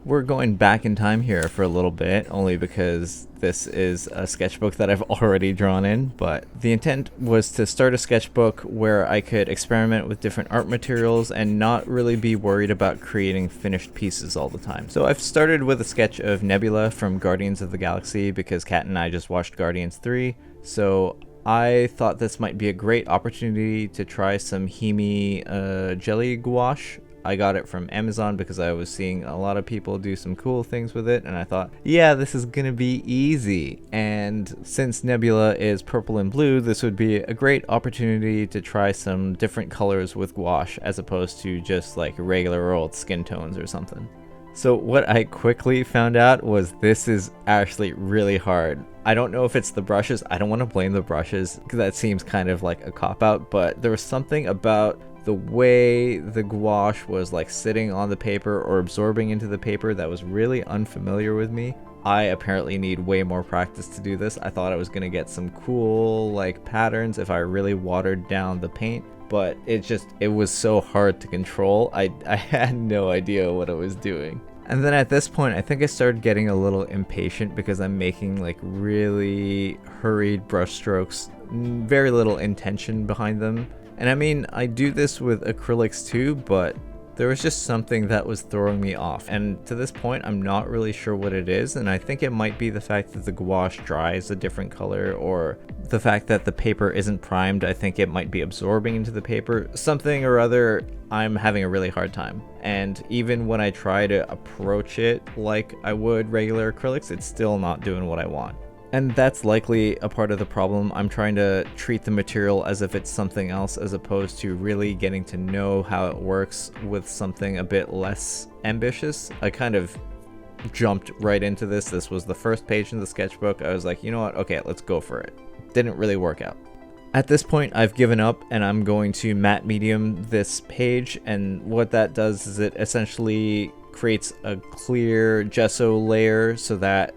We're going back in time here for a little bit, only because this is a sketchbook that I've already drawn in, but the intent was to start a sketchbook where I could experiment with different art materials and not really be worried about creating finished pieces all the time. So I've started with a sketch of Nebula from Guardians of the Galaxy because Kat and I just watched Guardians 3, so I thought this might be a great opportunity to try some Himi jelly gouache. I got it from Amazon because I was seeing a lot of people do some cool things with it, and I thought, yeah, this is gonna be easy. And since Nebula is purple and blue, this would be a great opportunity to try some different colors with gouache as opposed to just like regular old skin tones or something. So what I quickly found out was this is actually really hard. I don't know if it's the brushes. I don't want to blame the brushes because that seems kind of like a cop-out, but there was something about the way the gouache was like sitting on the paper or absorbing into the paper that was really unfamiliar with me. I apparently need way more practice to do this. I thought I was gonna get some cool like patterns if I really watered down the paint, but it was so hard to control. I had no idea what I was doing. And then at this point, I think I started getting a little impatient because I'm making like really hurried brush strokes, very little intention behind them. And I mean, I do this with acrylics too, but there was just something that was throwing me off. And to this point, I'm not really sure what it is. And I think it might be the fact that the gouache dries a different color, or the fact that the paper isn't primed. I think it might be absorbing into the paper. Something or other, I'm having a really hard time. And even when I try to approach it like I would regular acrylics, it's still not doing what I want. And that's likely a part of the problem. I'm trying to treat the material as if it's something else as opposed to really getting to know how it works with something a bit less ambitious. I kind of jumped right into this. This was the first page in the sketchbook. I was like, you know what? Okay, let's go for it. Didn't really work out. At this point, I've given up and I'm going to matte medium this page. And what that does is it essentially creates a clear gesso layer so that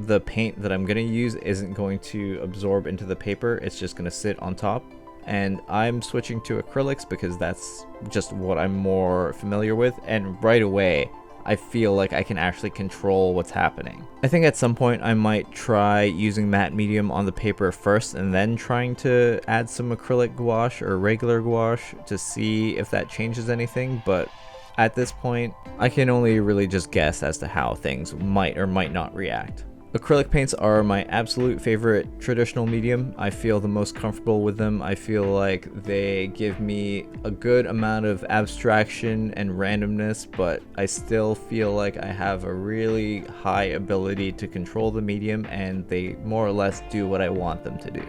the paint that I'm going to use isn't going to absorb into the paper. It's just going to sit on top. And I'm switching to acrylics because that's just what I'm more familiar with. And right away, I feel like I can actually control what's happening. I think at some point I might try using matte medium on the paper first and then trying to add some acrylic gouache or regular gouache to see if that changes anything. But at this point, I can only really just guess as to how things might or might not react. Acrylic paints are my absolute favorite traditional medium. I feel the most comfortable with them. I feel like they give me a good amount of abstraction and randomness, but I still feel like I have a really high ability to control the medium, and they more or less do what I want them to do.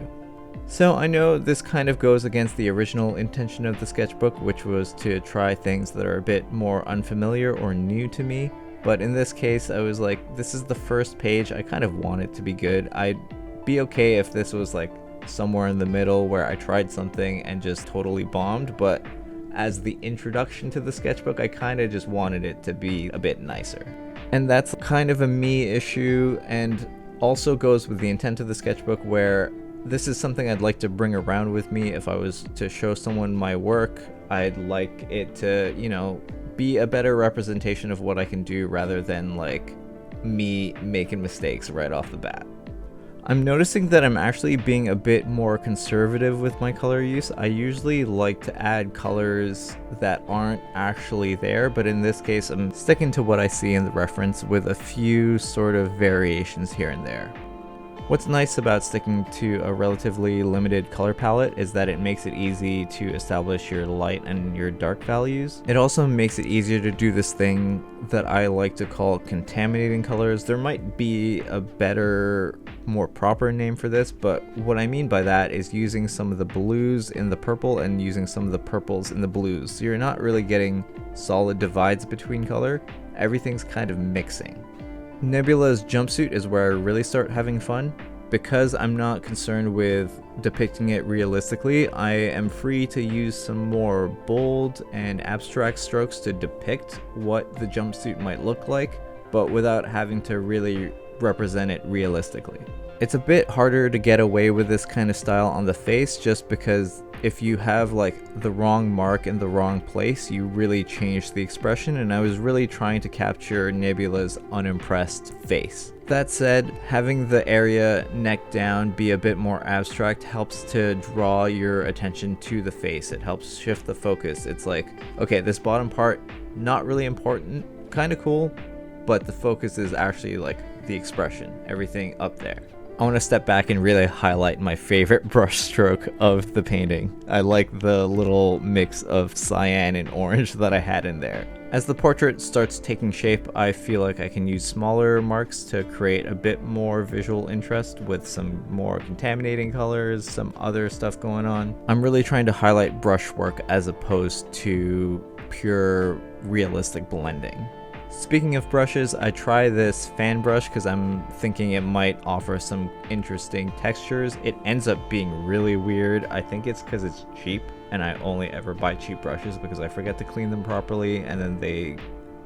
So I know this kind of goes against the original intention of the sketchbook, which was to try things that are a bit more unfamiliar or new to me. But in this case, I was like, this is the first page. I kind of want it to be good. I'd be okay if this was like somewhere in the middle where I tried something and just totally bombed. But as the introduction to the sketchbook, I kind of just wanted it to be a bit nicer. And that's kind of a me issue, and also goes with the intent of the sketchbook, where this is something I'd like to bring around with me. If I was to show someone my work, I'd like it to, you know, be a better representation of what I can do rather than like me making mistakes right off the bat. I'm noticing that I'm actually being a bit more conservative with my color use. I usually like to add colors that aren't actually there, but in this case I'm sticking to what I see in the reference with a few sort of variations here and there. What's nice about sticking to a relatively limited color palette is that it makes it easy to establish your light and your dark values. It also makes it easier to do this thing that I like to call contaminating colors. There might be a better, more proper name for this, but what I mean by that is using some of the blues in the purple and using some of the purples in the blues. So you're not really getting solid divides between color. Everything's kind of mixing. Nebula's jumpsuit is where I really start having fun. Because I'm not concerned with depicting it realistically, I am free to use some more bold and abstract strokes to depict what the jumpsuit might look like, but without having to really represent it realistically. It's a bit harder to get away with this kind of style on the face just because if you have like the wrong mark in the wrong place, you really change the expression, and I was really trying to capture Nebula's unimpressed face. That said, having the area neck down be a bit more abstract helps to draw your attention to the face. It helps shift the focus. It's like, okay, this bottom part, not really important, kind of cool, but the focus is actually like the expression, everything up there. I want to step back and really highlight my favorite brush stroke of the painting. I like the little mix of cyan and orange that I had in there. As the portrait starts taking shape, I feel like I can use smaller marks to create a bit more visual interest with some more contaminating colors, some other stuff going on. I'm really trying to highlight brushwork as opposed to pure realistic blending. Speaking of brushes, I try this fan brush because I'm thinking it might offer some interesting textures. It ends up being really weird. I think it's because it's cheap, and I only ever buy cheap brushes because I forget to clean them properly, and then they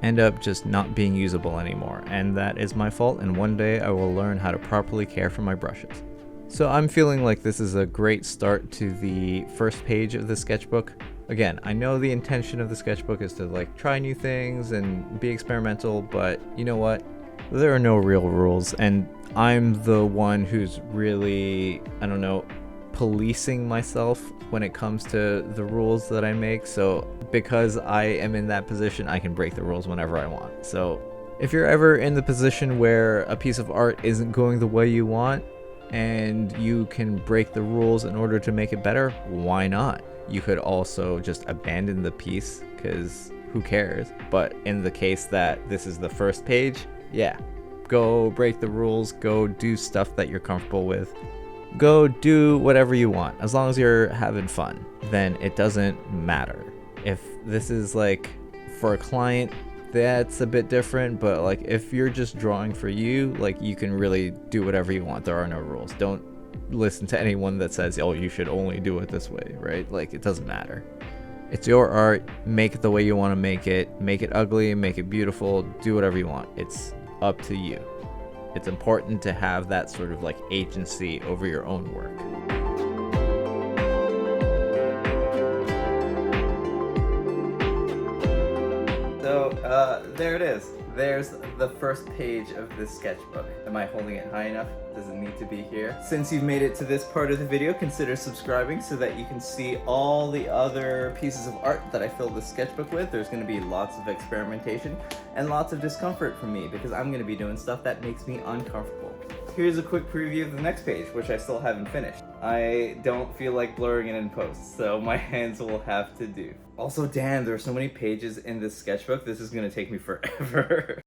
end up just not being usable anymore. And that is my fault, and one day I will learn how to properly care for my brushes. So I'm feeling like this is a great start to the first page of the sketchbook. Again, I know the intention of the sketchbook is to like try new things and be experimental, but you know what? There are no real rules, and I'm the one who's really, I don't know, policing myself when it comes to the rules that I make. So because I am in that position, I can break the rules whenever I want. So if you're ever in the position where a piece of art isn't going the way you want and you can break the rules in order to make it better, why not? You could also just abandon the piece because who cares? But in the case that this is the first page, yeah, go break the rules, go do stuff that you're comfortable with, go do whatever you want. As long as you're having fun, then it doesn't matter. If this is like for a client, that's a bit different, but like if you're just drawing for you, like you can really do whatever you want. There are no rules. Don't listen to anyone that says, oh, you should only do it this way, right? Like, it doesn't matter. It's your art. Make it the way you want to make it ugly, make it beautiful, do whatever you want. It's up to you. It's important to have that sort of like agency over your own work. So there it is. There's the first page of this sketchbook. Am I holding it high enough? Does it need to be here? Since you've made it to this part of the video, consider subscribing so that you can see all the other pieces of art that I filled this sketchbook with. There's gonna be lots of experimentation and lots of discomfort from me because I'm gonna be doing stuff that makes me uncomfortable. Here's a quick preview of the next page, which I still haven't finished. I don't feel like blurring it in post, so my hands will have to do. Also, damn, there are so many pages in this sketchbook. This is gonna take me forever.